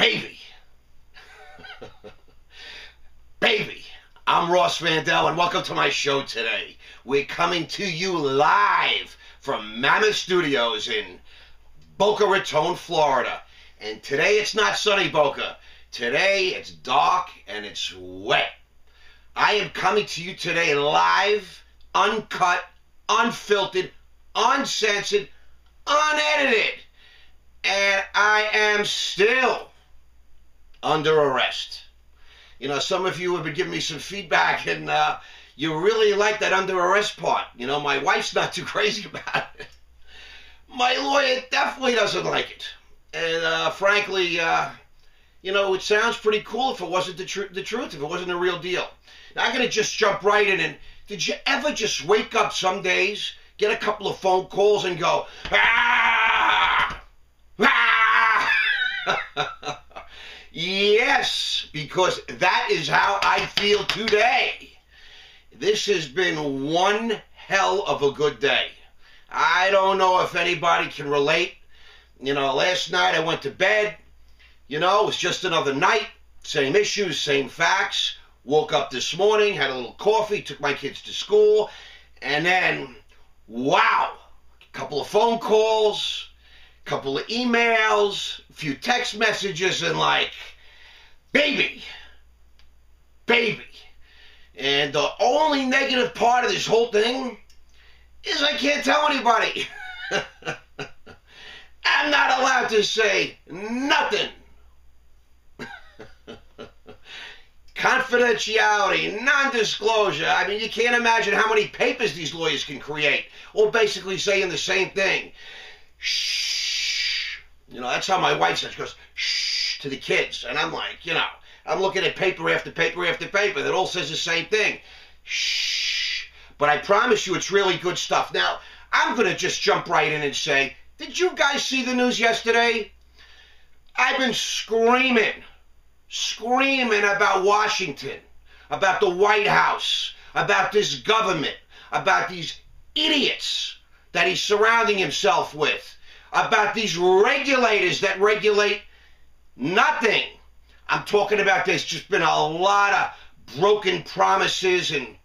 Baby. Baby. I'm Ross Mandell, and welcome to my show today. We're coming to you live from Mammoth Studios in Boca Raton, Florida. And today it's not sunny Boca. Today it's dark and it's wet. I am coming to you today live, uncut, unfiltered, uncensored, unedited. And I am still under arrest. You know, some of you have been giving me some feedback, and you really like that under arrest part. You know, my wife's not too crazy about it. My lawyer definitely doesn't like it. And frankly, you know, it sounds pretty cool if it wasn't the truth, if it wasn't the real deal. Now, I'm going to just jump right in. And did you ever just wake up some days, get a couple of phone calls, and go, ah! Ah! Yes, because that is how I feel today. This has been one hell of a good day. I don't know if anybody can relate. You know, last night I went to bed. You know, it was just another night. Same issues, same facts. Woke up this morning, had a little coffee, took my kids to school. And then, wow, a couple of phone calls, a couple of emails, a few text messages, and like, baby. And the only negative part of this whole thing is I can't tell anybody. I'm not allowed to say nothing. Confidentiality, non-disclosure. I mean, you can't imagine how many papers these lawyers can create, all basically saying the same thing. Shh. You know, that's how my wife says. She goes, shh, to the kids. And I'm like, you know, I'm looking at paper after paper after paper that all says the same thing. Shh. But I promise you it's really good stuff. Now, I'm going to just jump right in and say, did you guys see the news yesterday? I've been screaming about Washington, about the White House, about this government, about these idiots that he's surrounding himself with, about these regulators that regulate nothing. I'm talking about there's just been a lot of broken promises and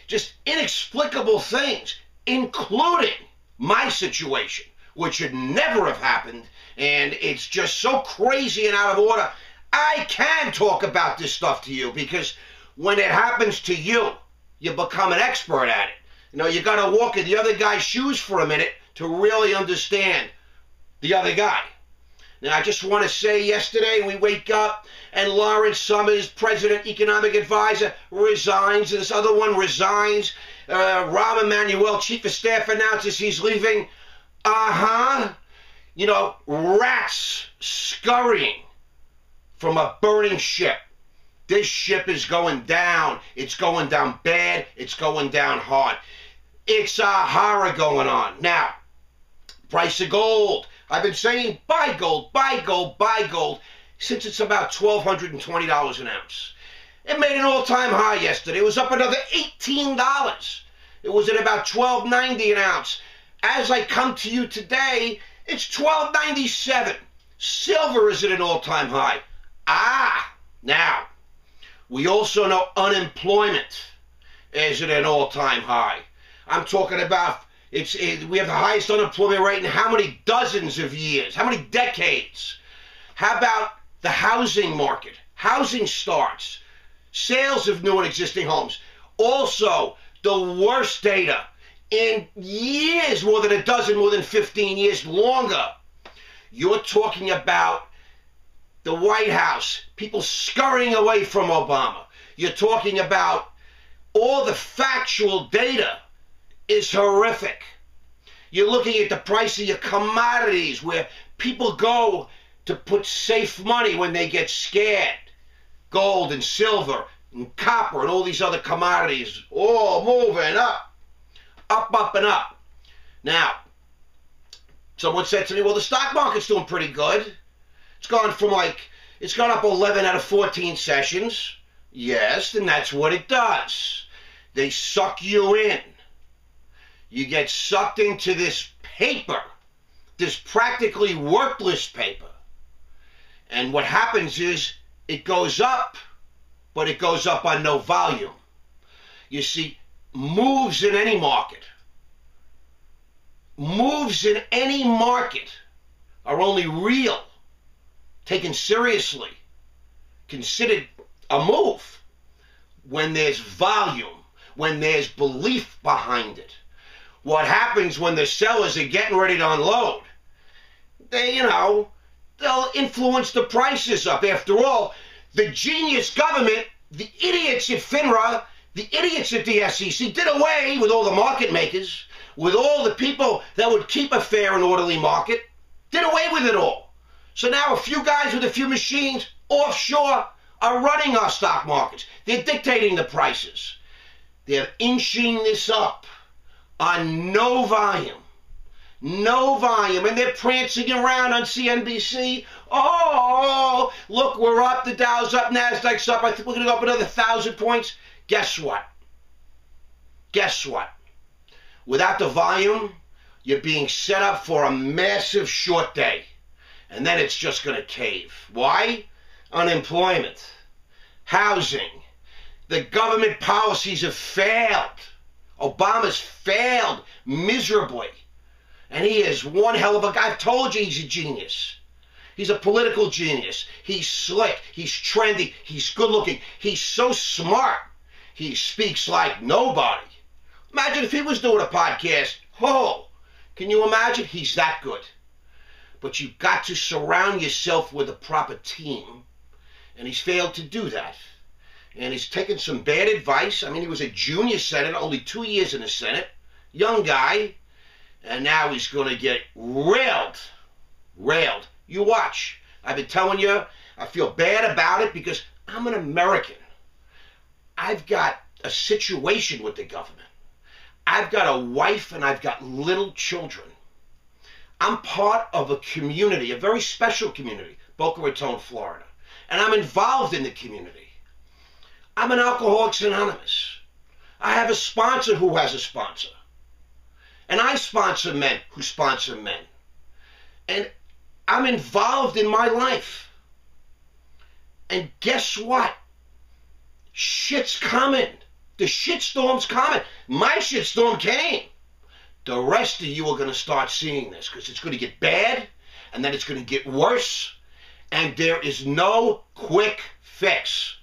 just inexplicable things, including my situation, which should never have happened, and it's just so crazy and out of order. I can talk about this stuff to you because when it happens to you, you become an expert at it. You know, you got to walk in the other guy's shoes for a minute to really understand the other guy. Now, I just want to say yesterday we wake up and Lawrence Summers, President Economic Advisor, resigns, and this other one resigns. Rahm Emanuel, Chief of Staff, announces he's leaving. You know, rats scurrying from a burning ship. This ship is going down. It's going down bad. It's going down hard. It's a horror going on. Now, price of gold. I've been saying buy gold, buy gold, buy gold since it's about $1,220 an ounce. It made an all-time high yesterday. It was up another $18. It was at about $12.90 an ounce. As I come to you today, it's $12.97. Silver is at an all-time high. Now, we also know unemployment is at an all-time high. I'm talking about we have the highest unemployment rate in how many dozens of years, how many decades? How about the housing market? Housing starts, sales of new and existing homes. Also, the worst data in years, more than a dozen, more than 15 years, longer. You're talking about the White House, people scurrying away from Obama. You're talking about all the factual data is horrific. You're looking at the price of your commodities where people go to put safe money when they get scared. Gold and silver and copper and all these other commodities all moving up. Up, and up. Now, someone said to me, well, the stock market's doing pretty good. It's gone up 11 out of 14 sessions. Yes, and that's what it does. They suck you in. You get sucked into this paper, this practically worthless paper. And what happens is it goes up, but it goes up on no volume. You see, moves in any market are only real, taken seriously, considered a move when there's volume, when there's belief behind it. What happens when the sellers are getting ready to unload? They'll influence the prices up. After all, the genius government, the idiots at FINRA, the idiots at the SEC did away with all the market makers, with all the people that would keep a fair and orderly market, did away with it all. So now a few guys with a few machines offshore are running our stock markets. They're dictating the prices. They're inching this up on no volume. No volume. And they're prancing around on CNBC. Oh, look, we're up. The Dow's up. NASDAQ's up. I think we're going to go up another 1,000 points. Guess what? Guess what? Without the volume, you're being set up for a massive short day. And then it's just going to cave. Why? Unemployment. Housing. The government policies have failed. Obama's failed miserably. And he is one hell of a guy. I've told you he's a genius. He's a political genius. He's slick. He's trendy. He's good looking. He's so smart. He speaks like nobody. Imagine if he was doing a podcast. Oh, can you imagine? He's that good. But you've got to surround yourself with a proper team. And he's failed to do that. And he's taken some bad advice. I mean, he was a junior senator, only 2 years in the Senate. Young guy. And now he's going to get railed. Railed. You watch. I've been telling you, I feel bad about it because I'm an American. I've got a situation with the government. I've got a wife and I've got little children. I'm part of a community, a very special community, Boca Raton, Florida. And I'm involved in the community. I'm an Alcoholics Anonymous. I have a sponsor who has a sponsor. And I sponsor men who sponsor men. And I'm involved in my life. And guess what? Shit's coming. The shitstorm's coming. My shitstorm came. The rest of you are going to start seeing this because it's going to get bad and then it's going to get worse. And there is no quick fix.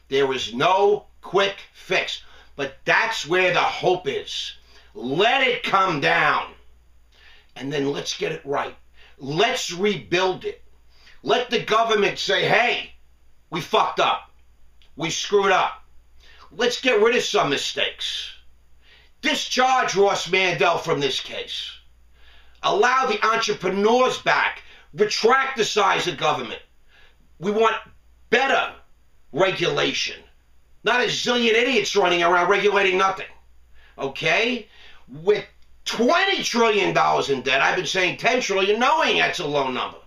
There is no quick fix. But that's where the hope is. Let it come down. And then let's get it right. Let's rebuild it. Let the government say, hey, we fucked up. We screwed up. Let's get rid of some mistakes. Discharge Ross Mandell from this case. Allow the entrepreneurs back. Retract the size of government. We want better regulation. Not a zillion idiots running around regulating nothing. Okay? With $20 trillion in debt, I've been saying 10 trillion, knowing that's a low number.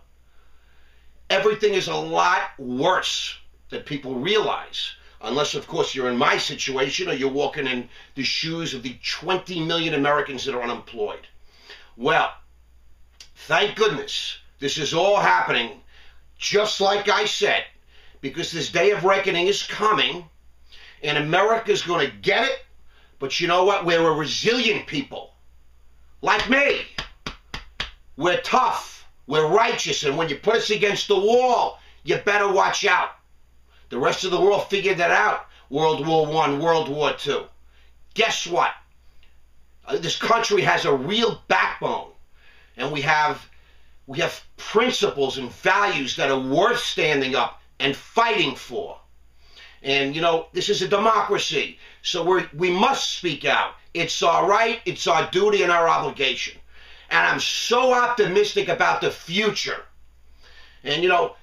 Everything is a lot worse than people realize. Unless, of course, you're in my situation or you're walking in the shoes of the 20 million Americans that are unemployed. Well, thank goodness this is all happening just like I said, because this day of reckoning is coming and America's going to get it. But you know what? We're a resilient people. Like me. We're tough. We're righteous. And when you put us against the wall, you better watch out. The rest of the world figured that out. World War I, World War II. Guess what? This country has a real backbone. And we have principles and values that are worth standing up and fighting for. And, you know, this is a democracy. So we must speak out. It's our right, it's our duty, and our obligation. And I'm so optimistic about the future. And, you know,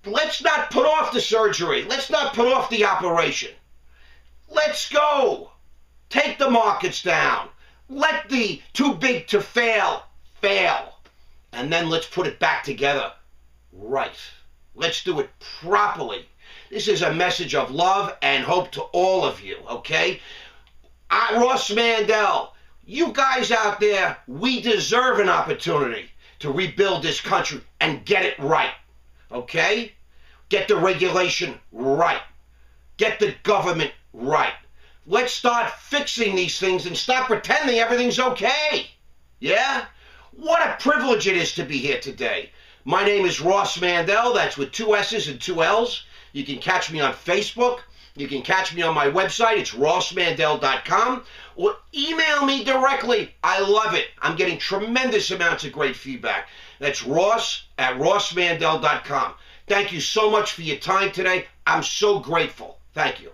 let's not put off the surgery. Let's not put off the operation. Let's go. Take the markets down. Let the too big to fail, fail. And then let's put it back together right. Let's do it properly. This is a message of love and hope to all of you, okay? Ross Mandell, you guys out there, we deserve an opportunity to rebuild this country and get it right, okay? Get the regulation right. Get the government right. Let's start fixing these things and stop pretending everything's okay. Yeah? What a privilege it is to be here today. My name is Ross Mandell. That's with 2 S's and 2 L's. You can catch me on Facebook. You can catch me on my website. It's rossmandell.com. Or email me directly. I love it. I'm getting tremendous amounts of great feedback. That's ross@rossmandell.com. Thank you so much for your time today. I'm so grateful. Thank you.